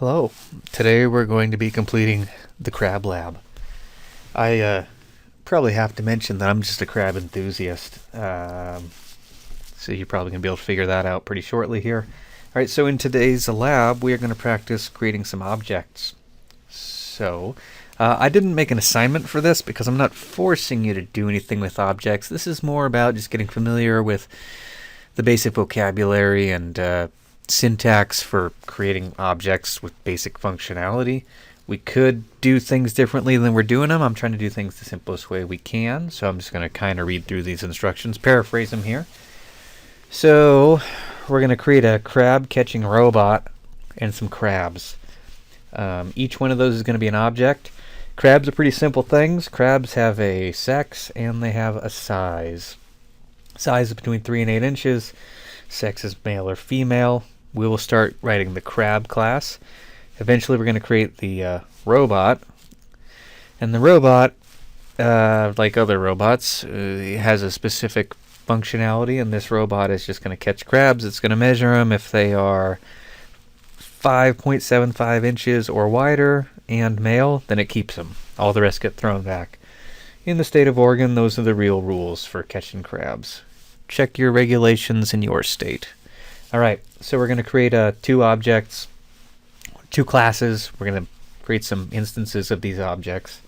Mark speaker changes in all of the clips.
Speaker 1: Hello. Today we're going to be completing the crab lab. I probably have to mention that I'm just a crab enthusiast, so you're probably going to be able to figure that out pretty shortly here. Alright, so in today's lab we are going to practice creating some objects. So, I didn't make an assignment for this because I'm not forcing you to do anything with objects. This is more about just getting familiar with the basic vocabulary and syntax for creating objects with basic functionality. We could do things differently than we're doing them. I'm trying to do things the simplest way we can, so I'm just going to kind of read through these instructions, paraphrase them here. So we're going to create a crab catching robot and some crabs. Each one of those is going to be an object. Crabs are pretty simple things. Crabs have a sex and they have a size. Size is between 3 and 8 inches. Sex is male or female. We will start writing the crab class. Eventually we're going to create the robot. And the robot, like other robots, has a specific functionality, and this robot is just going to catch crabs. It's going to measure them if they are 5.75 inches or wider and male, then it keeps them. All the rest get thrown back. In the state of Oregon, those are the real rules for catching crabs. Check your regulations in your state. Alright, so we're going to create two objects, two classes. We're going to create some instances of these objects.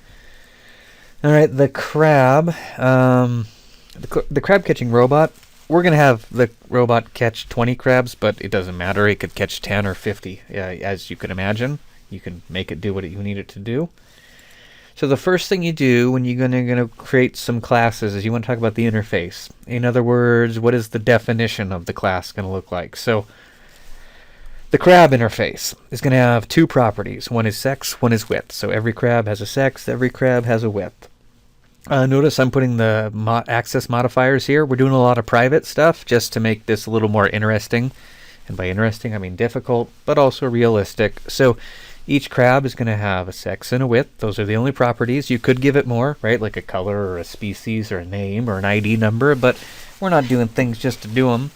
Speaker 1: Alright, the crab, the crab catching robot, we're going to have the robot catch 20 crabs, but it doesn't matter. It could catch 10 or 50, as you can imagine. You can make it do what you need it to do. So the first thing you do when you're going to create some classes is you want to talk about the interface. In other words, what is the definition of the class going to look like? So the crab interface is going to have two properties. One is sex, one is width. So every crab has a sex, every crab has a width. Notice I'm putting the access modifiers here. We're doing a lot of private stuff just to make this a little more interesting. And by interesting, I mean difficult, but also realistic. So each crab is going to have a sex and a width. Those are the only properties. You could give it more, right? Like a color or a species or a name or an ID number, but we're not doing things just to do them.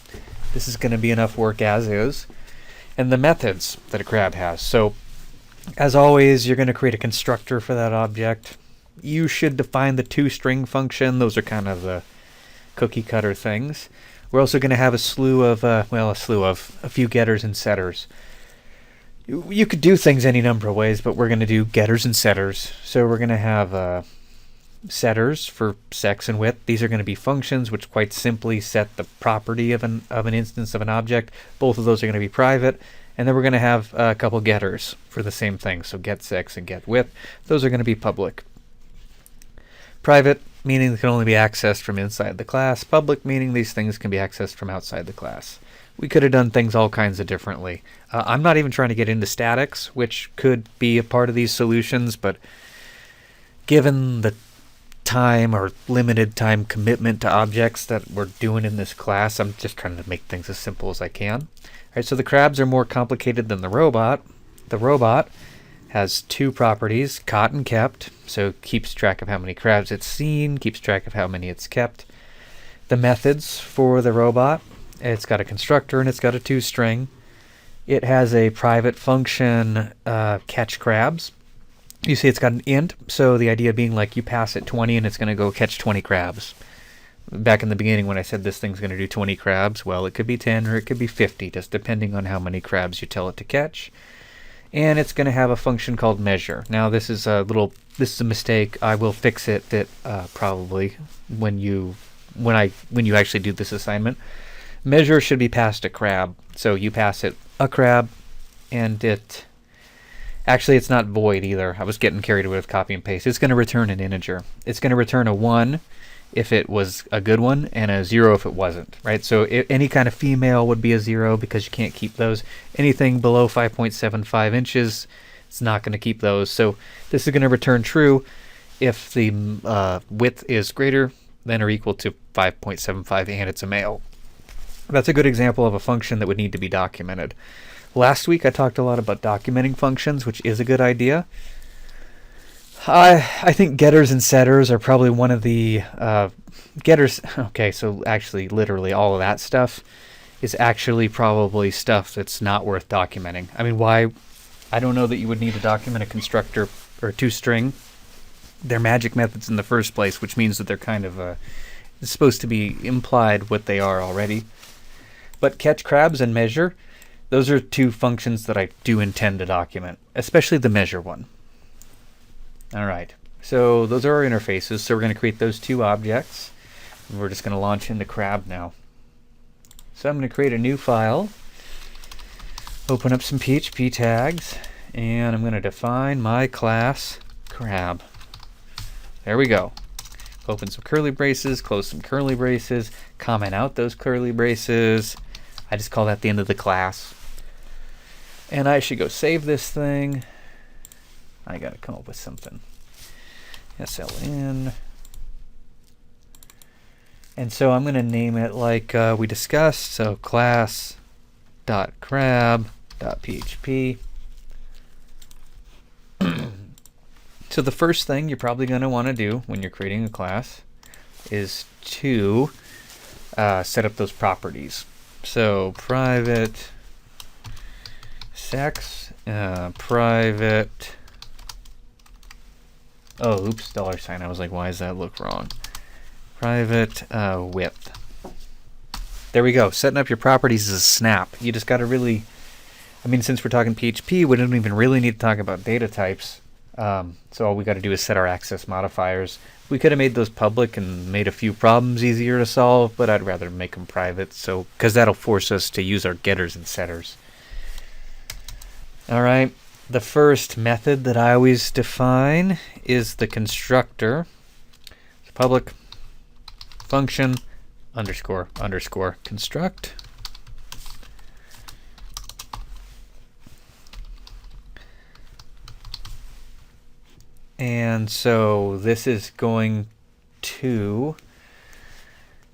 Speaker 1: This is going to be enough work as is. And the methods that a crab has. So, as always, you're going to create a constructor for that object. You should define the toString function. Those are kind of the cookie cutter things. We're also going to have a few getters and setters. You could do things any number of ways, but we're going to do getters and setters. So we're going to have setters for sex and width. These are going to be functions which quite simply set the property of an instance of an object. Both of those are going to be private. And then we're going to have a couple getters for the same thing. So get sex and get width. Those are going to be public. Private, meaning they can only be accessed from inside the class. Public, meaning these things can be accessed from outside the class. We could have done things all kinds of differently. I'm not even trying to get into statics, which could be a part of these solutions, but given the time or limited time commitment to objects that we're doing in this class, I'm just trying to make things as simple as I can. Alright, so the crabs are more complicated than the robot. The robot has two properties, caught and kept, so keeps track of how many crabs it's seen, keeps track of how many it's kept. The methods for the robot, it's got a constructor and it's got a toString. It has a private function, catch crabs. You see it's got an int, so the idea being like you pass it 20 and it's going to go catch 20 crabs. Back in the beginning when I said this thing's going to do 20 crabs, well, it could be 10 or it could be 50, just depending on how many crabs you tell it to catch. And it's going to have a function called measure. Now this is a mistake. I will fix it probably when you actually do this assignment. Measure should be passed a crab. So you pass it a crab, and actually it's not void either. I was getting carried away with copy and paste. It's going to return an integer. It's going to return a 1 if it was a good one, and a 0 if it wasn't, right? So any kind of female would be a 0 because you can't keep those. Anything below 5.75 inches, it's not going to keep those. So this is going to return true if the width is greater than or equal to 5.75 and it's a male. That's a good example of a function that would need to be documented. Last week I talked a lot about documenting functions, which is a good idea. I think getters and setters are probably one of the getters. Okay, so actually literally all of that stuff is actually probably stuff that's not worth documenting. I mean, why I don't know that you would need to document a constructor or toString. They're magic methods in the first place, which means that they're kind of it's supposed to be implied what they are already. But catch crabs and measure, those are two functions that I do intend to document, especially the measure one. All right, so those are our interfaces. So we're going to create those two objects, and we're just going to launch into crab now. So I'm going to create a new file, open up some PHP tags, and I'm going to define my class crab. There we go. Open some curly braces, close some curly braces, comment out those curly braces. I just call that the end of the class. And I should go save this thing. I got to come up with something. SLN. And so I'm going to name it like we discussed. So class.crab.php. So the first thing you're probably going to want to do when you're creating a class is to set up those properties. So private sex, private, oh, oops, $sign. I was like, why does that look wrong? Private width. There we go. Setting up your properties is a snap. You just got to really, I mean, since we're talking PHP, we don't even really need to talk about data types. So all we got to do is set our access modifiers. We could have made those public and made a few problems easier to solve, but I'd rather make them private, so because that'll force us to use our getters and setters. All right, the first method that I always define is the constructor. So public function underscore underscore construct. And so this is going to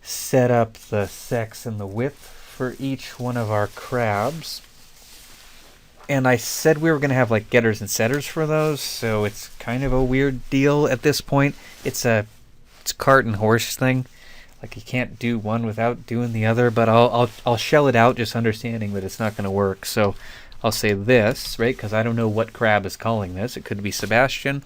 Speaker 1: set up the sex and the width for each one of our crabs. And I said we were going to have like getters and setters for those, so it's kind of a weird deal at this point. It's a cart and horse thing. Like you can't do one without doing the other, but I'll shell it out just understanding that it's not going to work. So I'll say this, right? Because I don't know what crab is calling this. It could be Sebastian.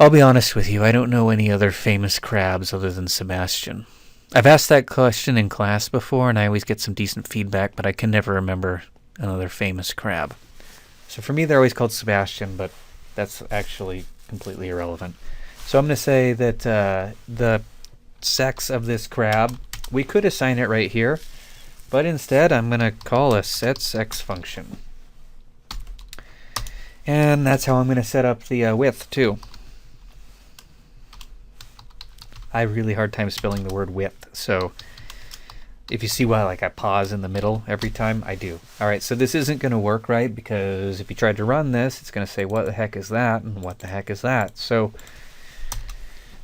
Speaker 1: I'll be honest with you, I don't know any other famous crabs other than Sebastian. I've asked that question in class before, and I always get some decent feedback, but I can never remember another famous crab. So for me, they're always called Sebastian, but that's actually completely irrelevant. So I'm going to say that the sex of this crab, we could assign it right here, but instead I'm going to call a SetSex function. And that's how I'm going to set up the width too. I have a really hard time spelling the word width, so if you see why like I pause in the middle every time, I do. Alright, so this isn't going to work right, because if you tried to run this, it's going to say what the heck is that and what the heck is that. So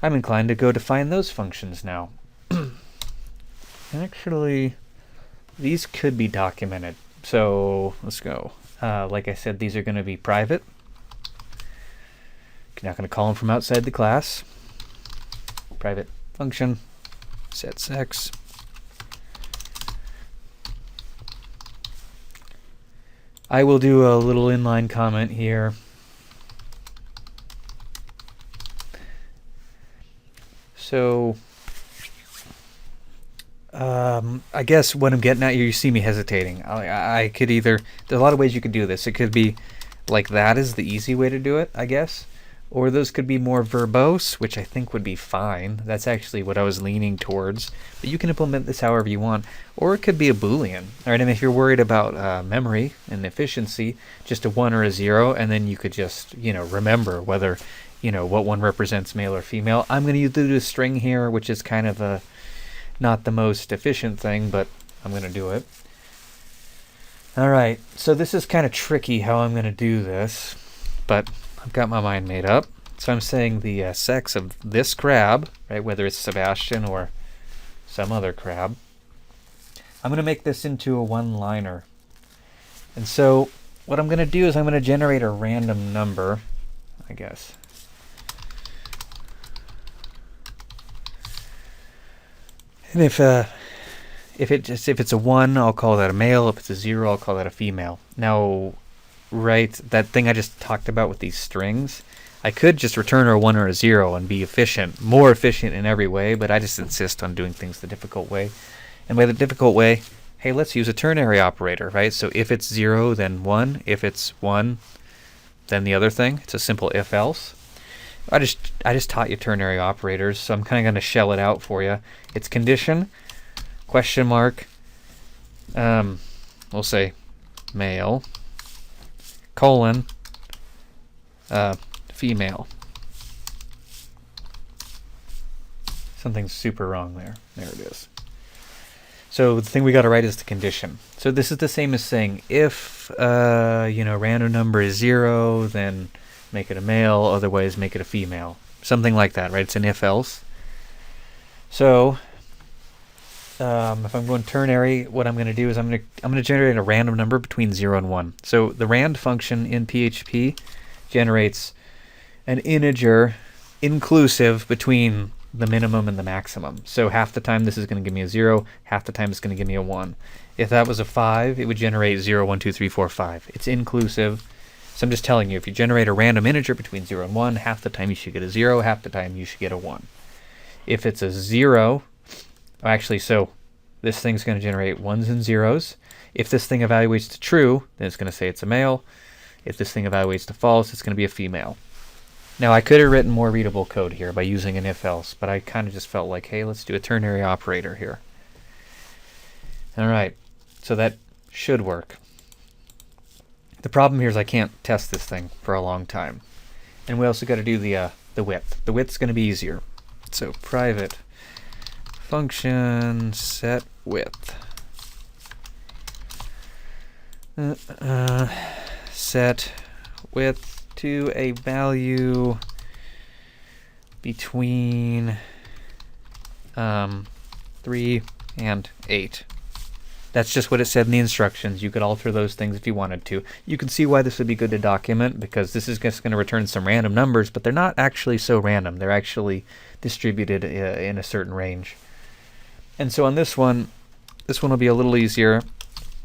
Speaker 1: I'm inclined to go define those functions now. Actually, these could be documented. So let's go. Like I said, these are going to be private. You're not going to call them from outside the class. Private function, SetSex. I will do a little inline comment here. So I guess what I'm getting at here, you see me hesitating. I could either, there's a lot of ways you could do this. It could be like that is the easy way to do it, I guess. Or those could be more verbose, which I think would be fine. That's actually what I was leaning towards. But you can implement this however you want. Or it could be a Boolean. All right, and if you're worried about memory and efficiency, just a 1 or a 0, and then you could just, remember whether, what one represents male or female. I'm going to do a string here, which is kind of not the most efficient thing, but I'm going to do it. All right, so this is kind of tricky how I'm going to do this, but I've got my mind made up. So I'm saying the sex of this crab, right, whether it's Sebastian or some other crab, I'm going to make this into a one-liner. And so what I'm going to do is I'm going to generate a random number, I guess. And if it's a 1, I'll call that a male. If it's a 0, I'll call that a female. Now, write that thing I just talked about with these strings, I could just return a 1 or a 0 and be efficient, more efficient in every way, but I just insist on doing things the difficult way. And by the difficult way, hey, let's use a ternary operator, right? So if it's 0, then 1. If it's 1, then the other thing. It's a simple if-else. I just taught you ternary operators, so I'm kind of going to shell it out for you. It's condition, question mark, we'll say male, colon, female. Something's super wrong there. There it is. So the thing we got to write is the condition. So this is the same as saying if random number is 0, then make it a male, otherwise make it a female. Something like that, right? It's an if-else. So if I'm going ternary, what I'm going to do is I'm going to generate a random number between 0 and 1. So the rand function in PHP generates an integer inclusive between the minimum and the maximum. So half the time this is going to give me a 0, half the time it's going to give me a 1. If that was a 5, it would generate 0, 1, 2, 3, 4, 5. It's inclusive. So I'm just telling you, if you generate a random integer between 0 and 1, half the time you should get a 0, half the time you should get a 1. If it's a 0, actually, so this thing's going to generate 1s and 0s. If this thing evaluates to true, then it's going to say it's a male. If this thing evaluates to false, it's going to be a female. Now, I could have written more readable code here by using an if-else, but I kind of just felt like, hey, let's do a ternary operator here. All right, so that should work. The problem here is I can't test this thing for a long time. And we also got to do the width. The width's going to be easier. So private function set width. Set width to a value between 3 and 8. That's just what it said in the instructions. You could alter those things if you wanted to. You can see why this would be good to document, because this is just going to return some random numbers, but they're not actually so random. They're actually distributed in a certain range. And so on this one will be a little easier.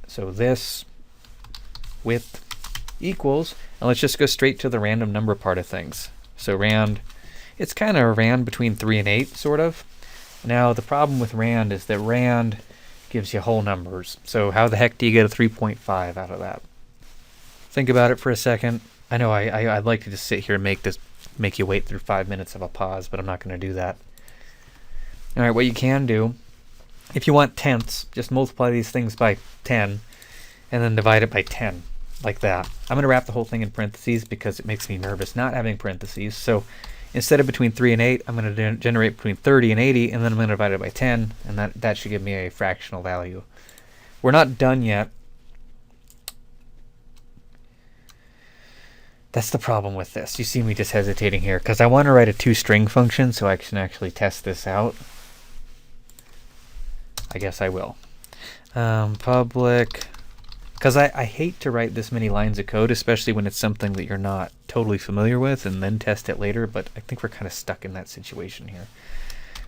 Speaker 1: So this width equals, and let's just go straight to the random number part of things. So rand, it's kind of rand between 3 and 8, sort of. Now the problem with rand is that rand gives you whole numbers. So how the heck do you get a 3.5 out of that? Think about it for a second. I know I'd like to just sit here and make you wait through 5 minutes of a pause, but I'm not going to do that. All right, what you can do, if you want tenths, just multiply these things by 10 and then divide it by 10, like that. I'm going to wrap the whole thing in parentheses because it makes me nervous not having parentheses. So instead of between 3 and 8, I'm going to generate between 30 and 80, and then I'm going to divide it by 10, and that should give me a fractional value. We're not done yet. That's the problem with this. You see me just hesitating here, because I want to write a toString function so I can actually test this out. I guess I will. Public, because I hate to write this many lines of code, especially when it's something that you're not totally familiar with, and then test it later, but I think we're kind of stuck in that situation here.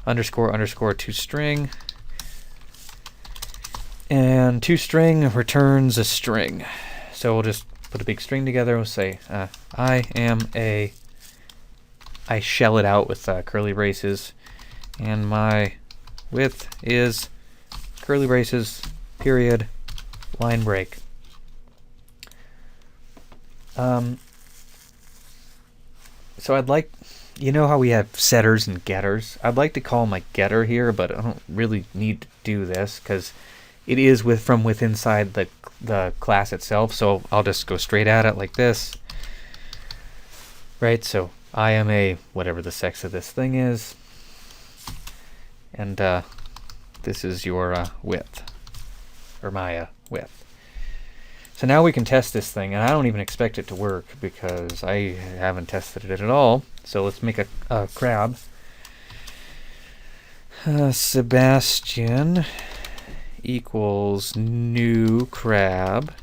Speaker 1: Underscore toString, and toString returns a string. So we'll just put a big string together. We'll say I shell it out with curly braces, and my width is curly braces period line break. So I'd like, you know how we have setters and getters? I'd like to call my getter here, but I don't really need to do this because it is from within inside the class itself. So I'll just go straight at it like this. Right, so I am a, whatever the sex of this thing is. And this is your width, or my width. So now we can test this thing, and I don't even expect it to work because I haven't tested it at all. So let's make a crab. Sebastian equals new crab.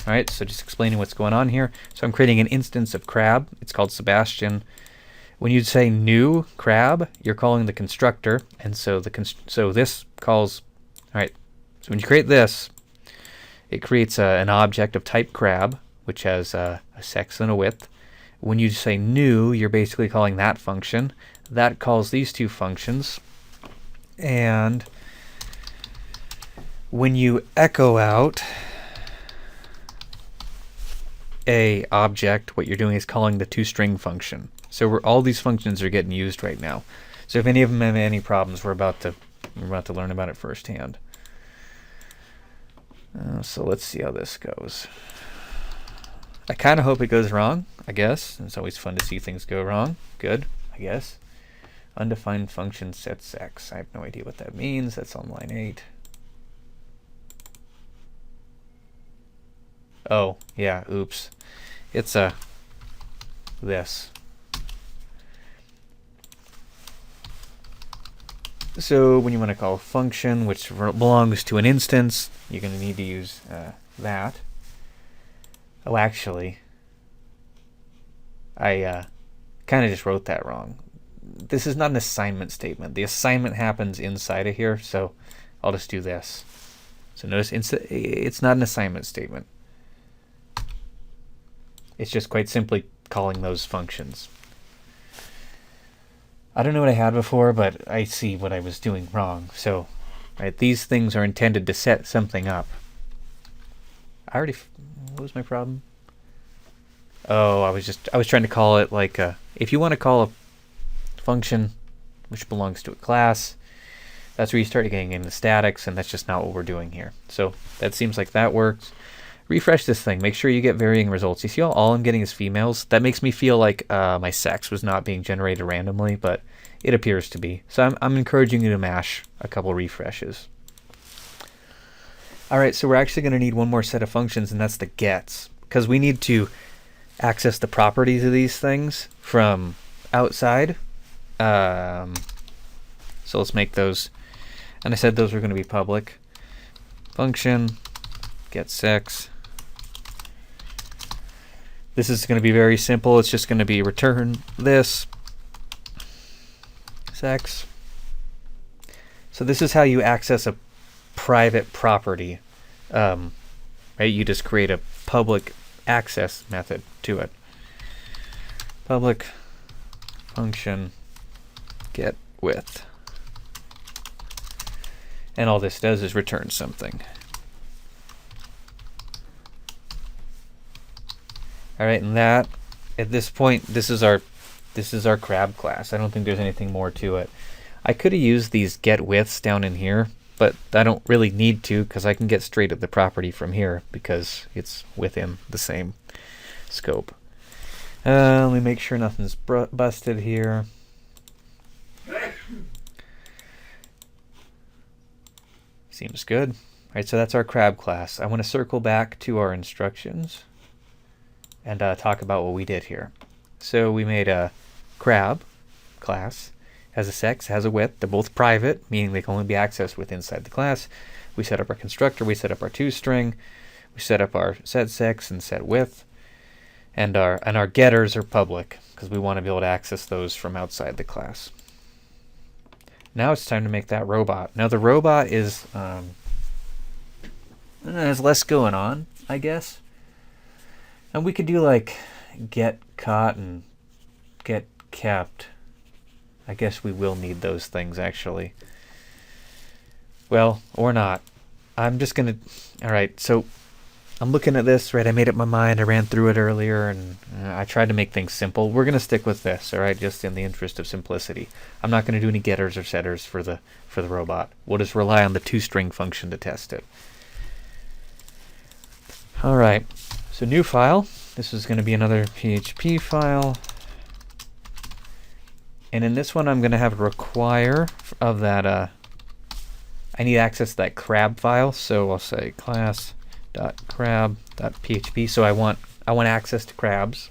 Speaker 1: All right, so just explaining what's going on here. So I'm creating an instance of crab. It's called Sebastian. When you say new crab, you're calling the constructor, and so so this calls. All right, so when you create this, it creates an object of type crab, which has a sex and a width. When you say new, you're basically calling that function. That calls these two functions. And when you echo out a object, what you're doing is calling the toString function. So all these functions are getting used right now. So if any of them have any problems, we're about to learn about it firsthand. So let's see how this goes. I kind of hope it goes wrong, I guess. It's always fun to see things go wrong. Good, I guess. Undefined function SetSex. I have no idea what that means. That's on line 8. Oh, yeah, oops. It's this. So when you want to call a function which belongs to an instance, you're going to need to use that. Oh, actually, I kind of just wrote that wrong. This is not an assignment statement. The assignment happens inside of here, so I'll just do this. So notice it's not an assignment statement. It's just quite simply calling those functions. I don't know what I had before, but I see what I was doing wrong. So, right, these things are intended to set something up. What was my problem? Oh, I was trying to call it like if you want to call a function which belongs to a class, that's where you start getting into statics, and that's just not what we're doing here. So that seems like that works. Refresh this thing. Make sure you get varying results. You see how all I'm getting is females? That makes me feel like my sex was not being generated randomly, but it appears to be. So I'm encouraging you to mash a couple refreshes. All right, so we're actually going to need one more set of functions, and that's the gets, because we need to access the properties of these things from outside. So let's make those, and I said those were going to be public. Function get sex. This is going to be very simple. It's just going to be return this sex. So this is how you access a private property. Right? You just create a public access method to it. Public function get width. And all this does is return something. All right, and that at this point, this is our crab class. I don't think there's anything more to it. I could have used these get widths down in here, but I don't really need to because I can get straight at the property from here because it's within the same scope. Let me make sure nothing's busted here. Seems good. All right, so that's our crab class. I want to circle back to our instructions and talk about what we did here. So we made a crab class, has a sex, has a width. They're both private, meaning they can only be accessed with inside the class. We set up our constructor, we set up our toString, we set up our SetSex and setWidth, and our getters are public because we want to be able to access those from outside the class. Now it's time to make that robot. Now the robot is has less going on, I guess. And we could do like get caught and get kept. I guess we will need those things actually. Well, or not. I'm just gonna, all right, so I'm looking at this, right? I made up my mind. I ran through it earlier and I tried to make things simple. We're gonna stick with this, all right, just in the interest of simplicity. I'm not gonna do any getters or setters for the robot. We'll just rely on the toString function to test it. All right. So new file, this is going to be another PHP file. And in this one, I'm going to have a require of that, I need access to that crab file. So I'll say class.crab.php. So I want access to crabs.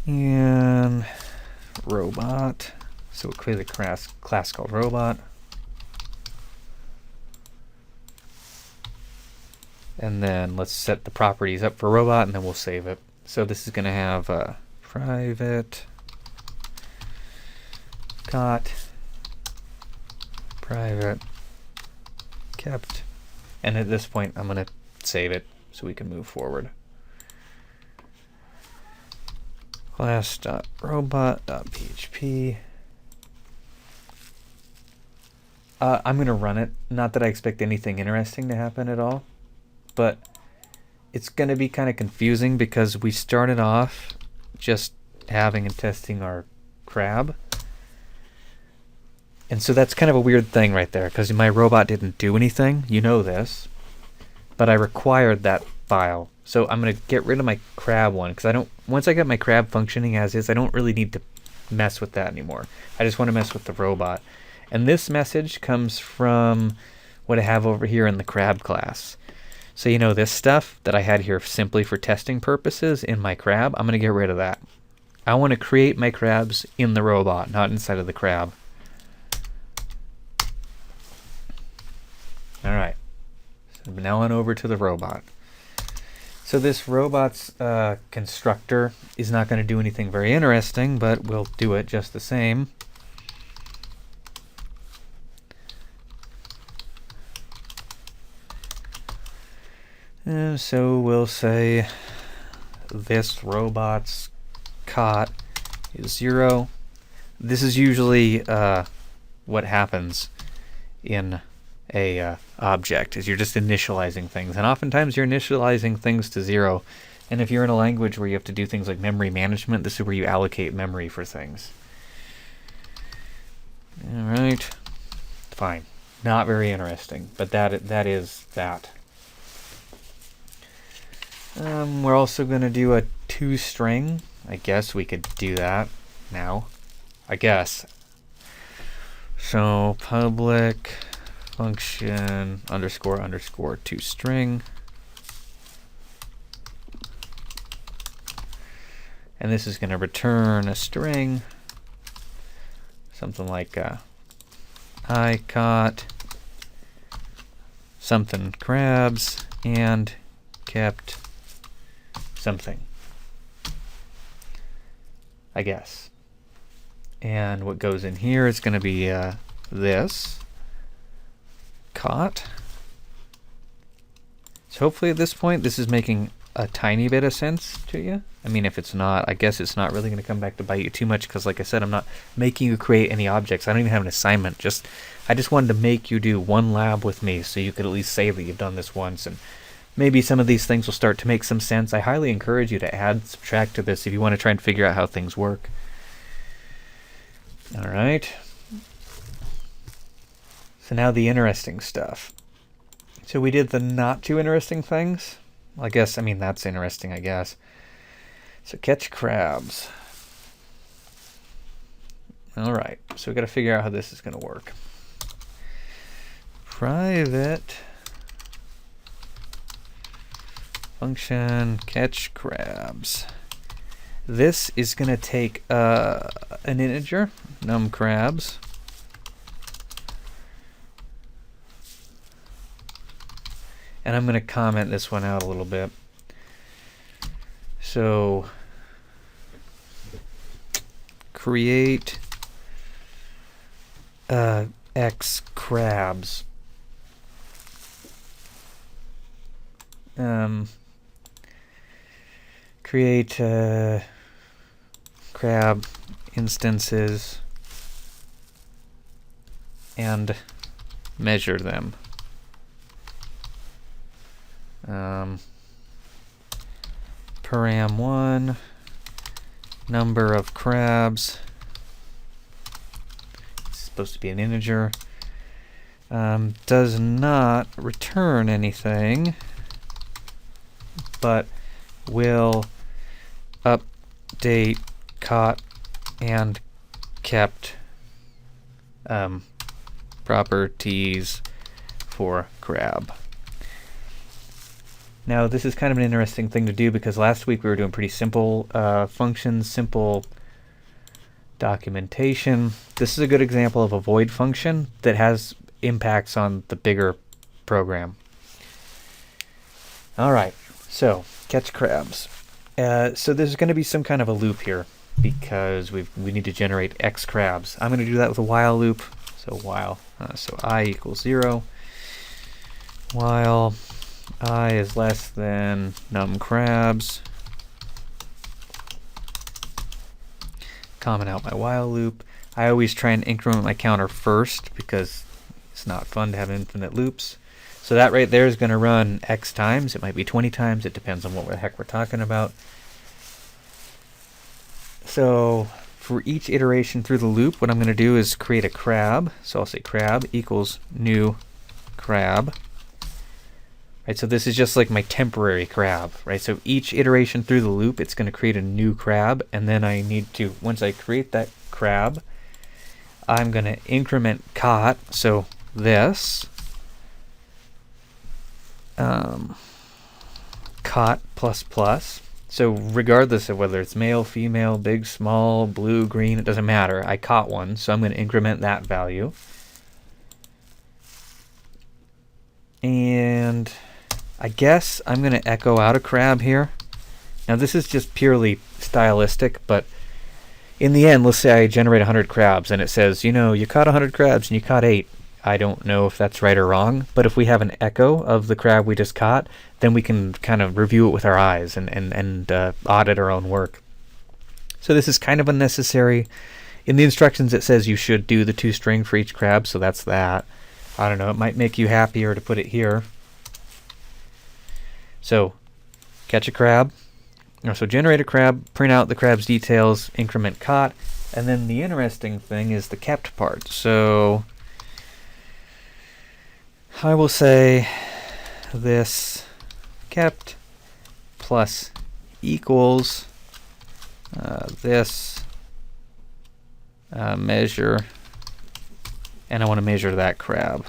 Speaker 1: And robot. So we'll create a class called robot. And then let's set the properties up for robot, and then we'll save it. So this is going to have a private caught, private kept, and at this point I'm going to save it so we can move forward. Class.robot.php. I'm going to run it. Not that I expect anything interesting to happen at all, but it's going to be kind of confusing because we started off just having and testing our crab. And so that's kind of a weird thing right there, because my robot didn't do anything. You know this. But I required that file. So I'm going to get rid of my crab one, because once I get my crab functioning as is, I don't really need to mess with that anymore. I just want to mess with the robot. And this message comes from what I have over here in the crab class. So you know this stuff that I had here simply for testing purposes in my crab, I'm going to get rid of that. I want to create my crabs in the robot, not inside of the crab. All right. So now on over to the robot. So this robot's constructor is not going to do anything very interesting, but we'll do it just the same. And so we'll say this robot's cot is 0. This is usually what happens in a object, is you're just initializing things, and oftentimes you're initializing things to 0. And if you're in a language where you have to do things like memory management, this is where you allocate memory for things. All right, fine, not very interesting, but that is that. We're also going to do a toString. I guess we could do that now. I guess. So public function underscore underscore toString. And this is going to return a string. Something like I caught something crabs and kept something, I guess. And what goes in here is going to be this caught. So hopefully at this point this is making a tiny bit of sense to you. I mean, if it's not, I guess it's not really going to come back to bite you too much, because like I said, I'm not making you create any objects. I don't even have an assignment. I just wanted to make you do one lab with me so you could at least say that you've done this once, and maybe some of these things will start to make some sense. I highly encourage you to add, subtract to this if you want to try and figure out how things work. All right. So now the interesting stuff. So we did the not too interesting things. Well, I mean, that's interesting, I guess. So catch crabs. All right. So we got to figure out how this is going to work. Private function catch crabs. This is going to take an integer, num crabs, and I'm going to comment this one out a little bit. So create x crabs. Create crab instances and measure them. Param1 number of crabs. It's supposed to be an integer. Does not return anything, but will update caught and kept properties for crab. Now this is kind of an interesting thing to do, because last week we were doing pretty simple functions, simple documentation. This is a good example of a void function that has impacts on the bigger program. All right, so catch crabs. So there's going to be some kind of a loop here, because we need to generate x crabs. I'm going to do that with a while loop. So while, so I equals 0, while I is less than num crabs. Comment out my while loop. I always try and increment my counter first because it's not fun to have infinite loops. So that right there is going to run x times. It might be 20 times. It depends on what the heck we're talking about. So for each iteration through the loop, what I'm going to do is create a crab. So I'll say crab equals new crab. Right, so this is just like my temporary crab, right? So each iteration through the loop, it's going to create a new crab, and then I need to, once I create that crab, I'm going to increment cot, so this, cot plus plus. So regardless of whether it's male, female, big, small, blue, green, it doesn't matter. I caught one, so I'm going to increment that value. And I guess I'm going to echo out a crab here. Now this is just purely stylistic, but in the end, let's say I generate 100 crabs and it says, you know, you caught 100 crabs and you caught 8. I don't know if that's right or wrong, but if we have an echo of the crab we just caught, then we can kind of review it with our eyes and audit our own work. So this is kind of unnecessary. In the instructions it says you should do the toString for each crab, so that's that. I don't know, it might make you happier to put it here. So catch a crab, so generate a crab, print out the crab's details, increment caught, and then the interesting thing is the kept part. So I will say this kept plus equals this measure, and I want to measure that crab.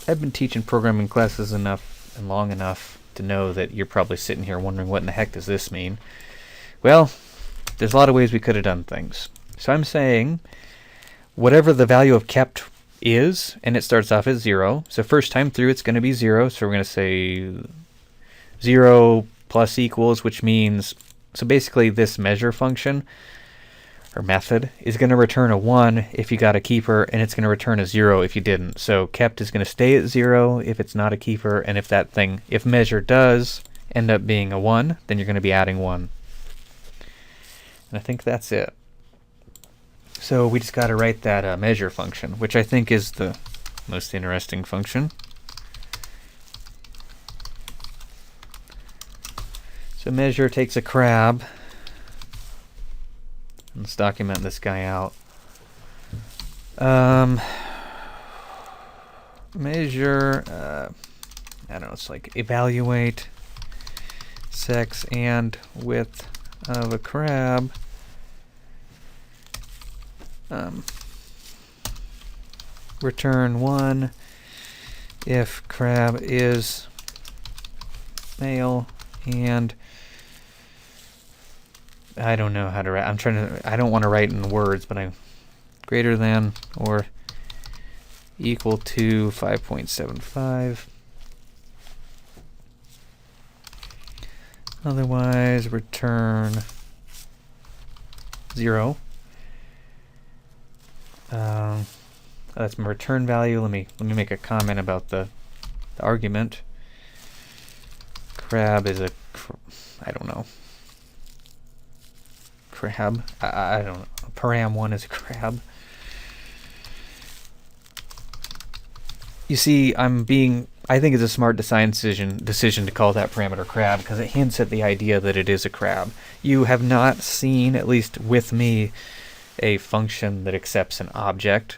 Speaker 1: I've been teaching programming classes enough and long enough to know that you're probably sitting here wondering what in the heck does this mean. Well, there's a lot of ways we could have done things. So I'm saying whatever the value of kept is, and it starts off as 0. So first time through it's going to be 0. So we're going to say 0 plus equals, which means, so basically this measure function or method is going to return a 1 if you got a keeper, and it's going to return a 0 if you didn't. So kept is going to stay at 0 if it's not a keeper, and if measure does end up being a 1, then you're going to be adding 1. And I think that's it. So we just got to write that measure function, which I think is the most interesting function. So measure takes a crab. Let's document this guy out. Measure, I don't know, it's like evaluate sex and width of a crab. Return 1 if crab is male, and I don't know how to write. I don't want to write in words, but I'm greater than or equal to 5.75. Otherwise, return 0. That's my return value. Let me make a comment about the argument. Crab is I don't know. Crab. I don't know. Param1 is a crab. You see, I think it's a smart design decision to call that parameter crab because it hints at the idea that it is a crab. You have not seen, at least with me, a function that accepts an object.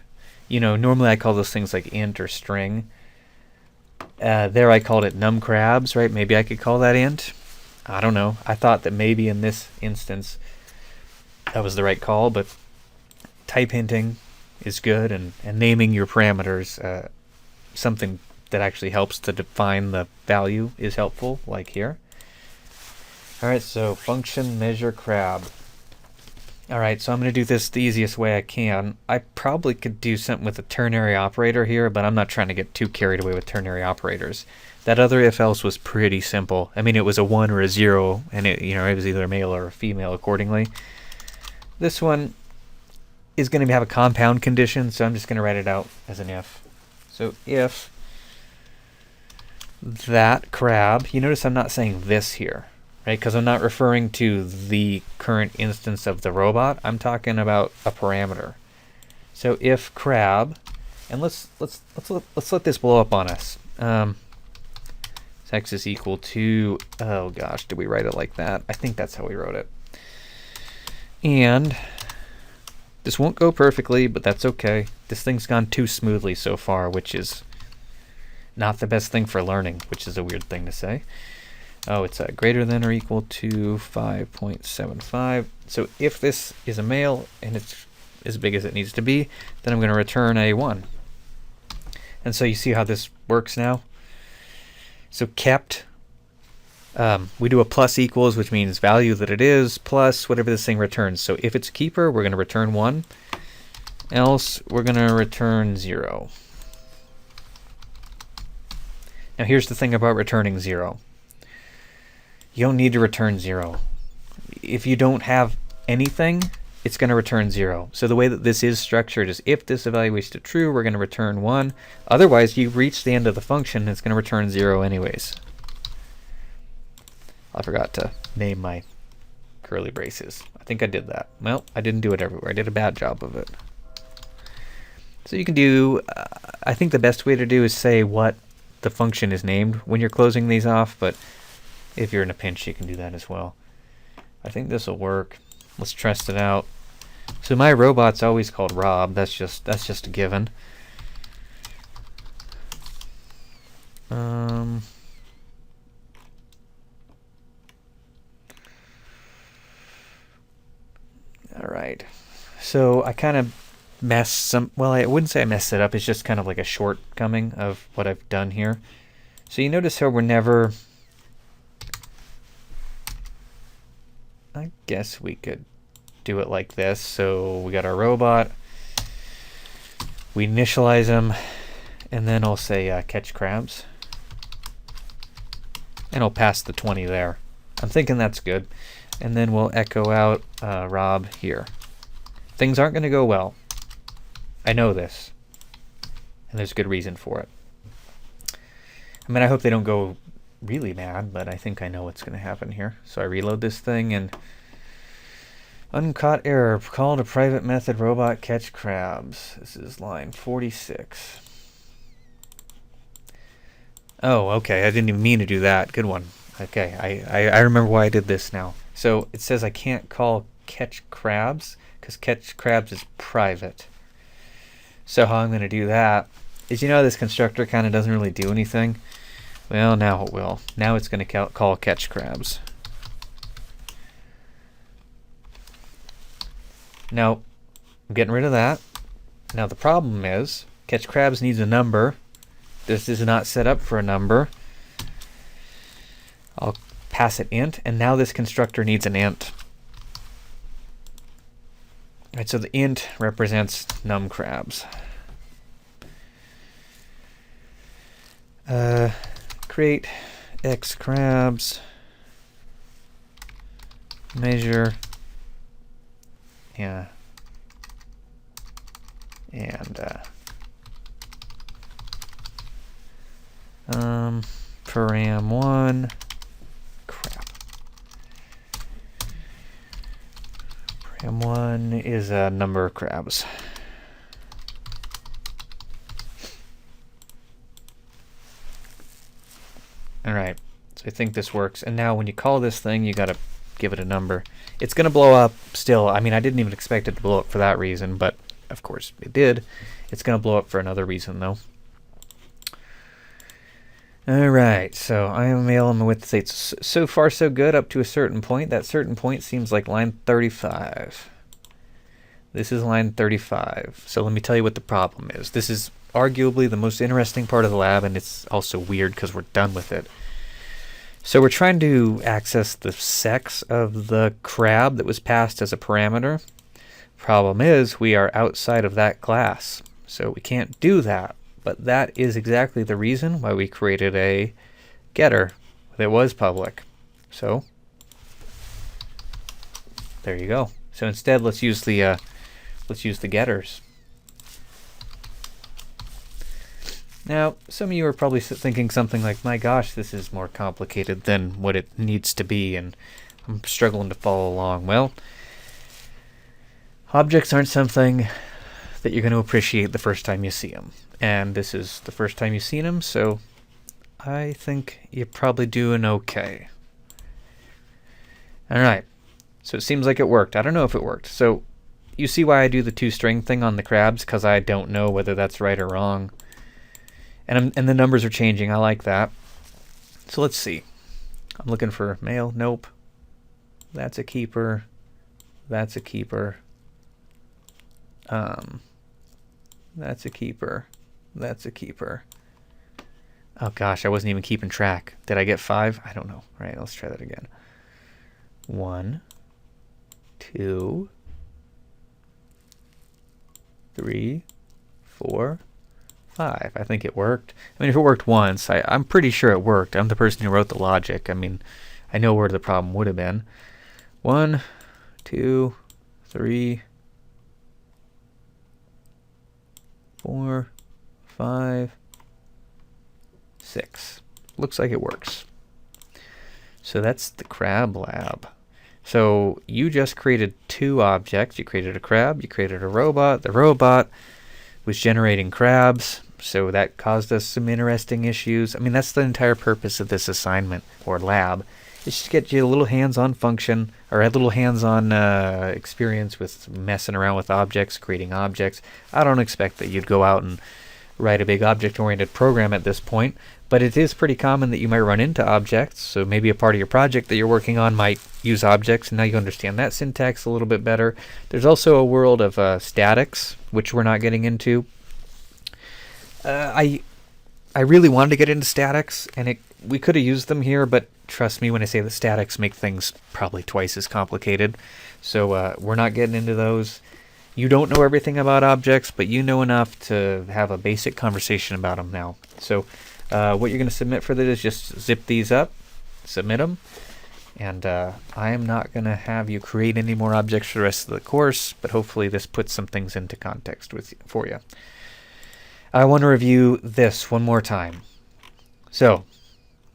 Speaker 1: You know, normally I call those things like int or string. There I called it num crabs, right? Maybe I could call that int. I don't know. I thought that maybe in this instance that was the right call, but type hinting is good, and naming your parameters something that actually helps to define the value is helpful, like here. Alright, so function measure crab. Alright, so I'm going to do this the easiest way I can. I probably could do something with a ternary operator here, but I'm not trying to get too carried away with ternary operators. That other if-else was pretty simple. I mean, it was a 1 or a 0, and it was either a male or a female accordingly. This one is going to have a compound condition, so I'm just going to write it out as an if. So if that crab, you notice I'm not saying this here, right? Because I'm not referring to the current instance of the robot. I'm talking about a parameter. So if crab, and let's let this blow up on us. X is equal to, oh gosh, did we write it like that? I think that's how we wrote it. And this won't go perfectly, but that's okay. This thing's gone too smoothly so far, which is not the best thing for learning, which is a weird thing to say. Oh, it's greater than or equal to 5.75. So if this is a male and it's as big as it needs to be, then I'm going to return a 1. And so you see how this works now? So kept, we do a plus equals, which means value that it is, plus whatever this thing returns. So if it's a keeper, we're going to return 1. Else, we're going to return 0. Now here's the thing about returning 0. You don't need to return 0. If you don't have anything, it's going to return 0. So the way that this is structured is if this evaluates to true, we're going to return 1. Otherwise, you reach the end of the function, and it's going to return 0 anyways. I forgot to name my curly braces. I think I did that. Well, I didn't do it everywhere. I did a bad job of it. So you can do, I think the best way to do is say what the function is named when you're closing these off, but if you're in a pinch, you can do that as well. I think this will work. Let's test it out. So my robot's always called Rob. That's just a given. All right. So I kind of messed some. Well, I wouldn't say I messed it up. It's just kind of like a shortcoming of what I've done here. So you notice how we're never. I guess we could do it like this. So we got our robot, we initialize him, and then I'll say catch crabs, and I'll pass the 20 there. I'm thinking that's good. And then we'll echo out Rob here. Things aren't going to go well. I know this, and there's good reason for it. I mean, I hope they don't go really bad, but I think I know what's going to happen here. So I reload this thing and uncaught error, called a private method robot catch crabs. This is line 46. Oh, okay, I didn't even mean to do that. Good one. Okay, I remember why I did this now. So it says I can't call catch crabs because catch crabs is private. So how I'm going to do that is, you know, this constructor kind of doesn't really do anything. Well, now it will. Now it's going to call catch crabs. Now, I'm getting rid of that. Now the problem is, catch crabs needs a number. This is not set up for a number. I'll pass it int, and now this constructor needs an int. Right, so the int represents num crabs. Create x crabs, measure, yeah, and param1 crap. Param1 is a number of crabs. All right, so I think this works. And now when you call this thing, you got to give it a number. It's going to blow up still. I mean, I didn't even expect it to blow up for that reason, but of course it did. It's going to blow up for another reason, though. All right, so I am male and my width states. So far, so good up to a certain point. That certain point seems like line 35. This is line 35. So let me tell you what the problem is. This is arguably the most interesting part of the lab, and it's also weird because we're done with it. So we're trying to access the sex of the crab that was passed as a parameter. Problem is, we are outside of that class, so we can't do that. But that is exactly the reason why we created a getter that was public. So there you go. So instead, let's use the getters. Now, some of you are probably thinking something like, my gosh, this is more complicated than what it needs to be, and I'm struggling to follow along. Well, objects aren't something that you're going to appreciate the first time you see them. And this is the first time you've seen them, so I think you're probably doing okay. Alright, so it seems like it worked. I don't know if it worked. So you see why I do the toString thing on the crabs, because I don't know whether that's right or wrong. And the numbers are changing. I like that. So let's see. I'm looking for male. Nope. That's a keeper. That's a keeper. That's a keeper. That's a keeper. Oh gosh, I wasn't even keeping track. Did I get 5? I don't know. All right, let's try that again. 1, 2, 3, 4, 5. I think it worked. I mean, if it worked once, I'm pretty sure it worked. I'm the person who wrote the logic. I mean, I know where the problem would have been. 1, 2, 3, 4, 5, 6. Looks like it works. So that's the crab lab. So you just created 2 objects. You created a crab, you created a robot. The robot was generating crabs, so that caused us some interesting issues. I mean, that's the entire purpose of this assignment, or lab. It's just to get you a little hands-on function, or a little hands-on experience with messing around with objects, creating objects. I don't expect that you'd go out and write a big object-oriented program at this point, but it is pretty common that you might run into objects. So maybe a part of your project that you're working on might use objects, and now you understand that syntax a little bit better. There's also a world of statics, which we're not getting into. I really wanted to get into statics, and we could have used them here, but trust me when I say that statics make things probably twice as complicated. So we're not getting into those. You don't know everything about objects, but you know enough to have a basic conversation about them now. So what you're going to submit for this is just zip these up, submit them, and I am not going to have you create any more objects for the rest of the course, but hopefully this puts some things into context for you. I want to review this one more time. So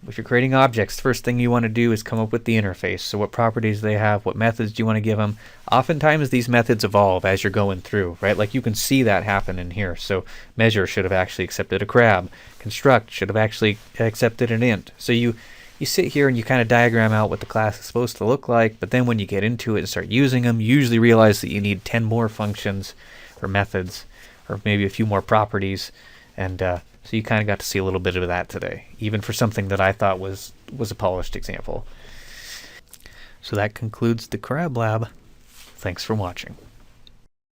Speaker 1: if you're creating objects, the first thing you want to do is come up with the interface. So what properties they have, what methods do you want to give them? Oftentimes these methods evolve as you're going through, right? Like you can see that happen in here. So measure should have actually accepted a crab. Construct should have actually accepted an int. So you sit here and you kind of diagram out what the class is supposed to look like, but then when you get into it and start using them, you usually realize that you need 10 more functions or methods, or maybe a few more properties, and so you kind of got to see a little bit of that today, even for something that I thought was a polished example. So that concludes the Crab Lab. Thanks for watching.